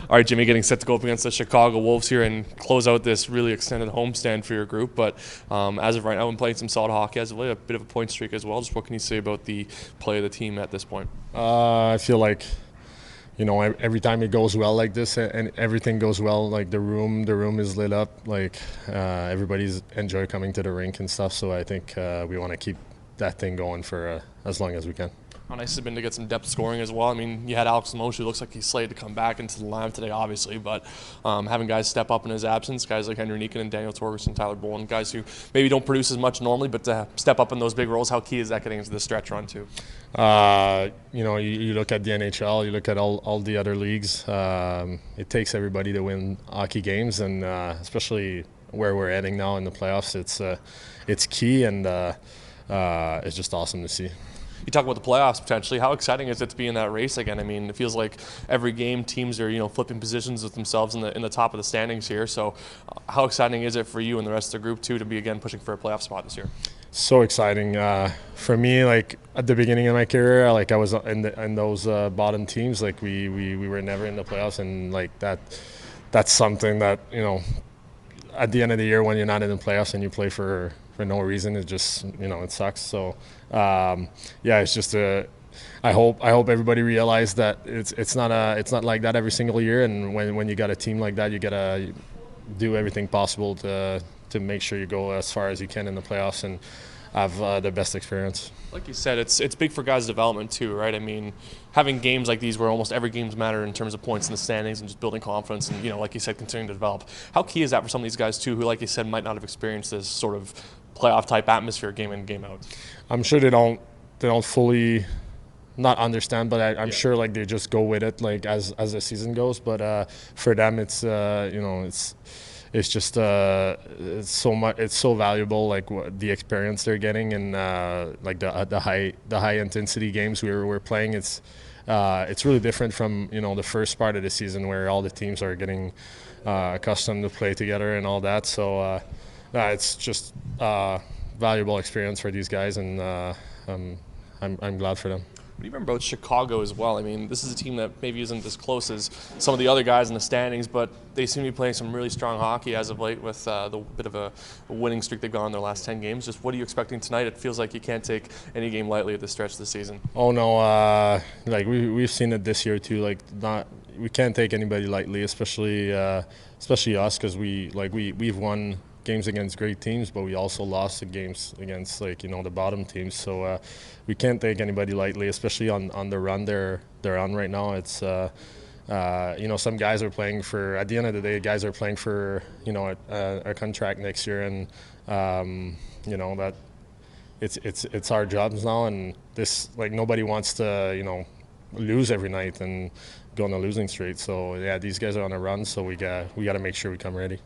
All right, Jimmy, getting set to go up against the Chicago Wolves here and close out this really extended homestand for your group. But as of right now, I'm playing some solid hockey as of late, a bit of a point streak as well. Just what can you say about the play of the team at this point? I feel like, every time it goes well like this and everything goes well, like the room is lit up, like everybody's enjoy coming to the rink and stuff. So I think we want to keep that thing going for as long as we can. How nice has it been to get some depth scoring as well? I mean, you had Alex Limoges, who looks like he's slated to come back into the lineup today, obviously, but having guys step up in his absence, guys like Henry Niken and Daniel Torgerson, Tyler Bowen, guys who maybe don't produce as much normally, but to step up in those big roles, how key is that getting into the stretch run too? You look at the NHL, you look at all the other leagues. It takes everybody to win hockey games, and especially where we're heading now in the playoffs, it's key, and it's just awesome to see. You talk about the playoffs potentially. How exciting is it to be in that race again? I mean, it feels like every game teams are flipping positions with themselves in the top of the standings here. So, how exciting is it for you and the rest of the group too to be again pushing for a playoff spot this year? So exciting for me. Like at the beginning of my career, like I was in those bottom teams. Like we were never in the playoffs, and like that's something that at the end of the year when you're not in the playoffs and you play for no reason, it just it sucks. So it's just I hope everybody realizes that it's not like that every single year, and when you got a team like that, you gotta do everything possible to make sure you go as far as you can in the playoffs and have the best experience. Like you said, it's big for guys' development too, right? I mean, having games like these where almost every game's matter in terms of points in the standings and just building confidence and, like you said, continuing to develop. How key is that for some of these guys too who, like you said, might not have experienced this sort of playoff-type atmosphere game in, game out? I'm sure they don't fully not understand, but I'm sure like they just go with it like as the season goes. But for them, it's it's just it's so valuable, like the experience they're getting, and like the high intensity games we're playing. It's really different from the first part of the season where all the teams are getting accustomed to play together and all that. So it's just valuable experience for these guys, and I'm glad for them. What do you remember about Chicago as well? I mean, this is a team that maybe isn't as close as some of the other guys in the standings, but they seem to be playing some really strong hockey as of late with the bit of a winning streak they've gone in their last 10 games. Just what are you expecting tonight? It feels like you can't take any game lightly at this stretch of the season. Oh no, like we've seen it this year too. Like we can't take anybody lightly, especially us, because we've won games against great teams, but we also lost the games against the bottom teams. So we can't take anybody lightly, especially on the run they're on right now. It's some guys are playing for, at the end of the day, guys are playing for a contract next year, and that it's our jobs now, and this nobody wants to lose every night and go on a losing streak. So yeah, these guys are on a run, so we got to make sure we come ready.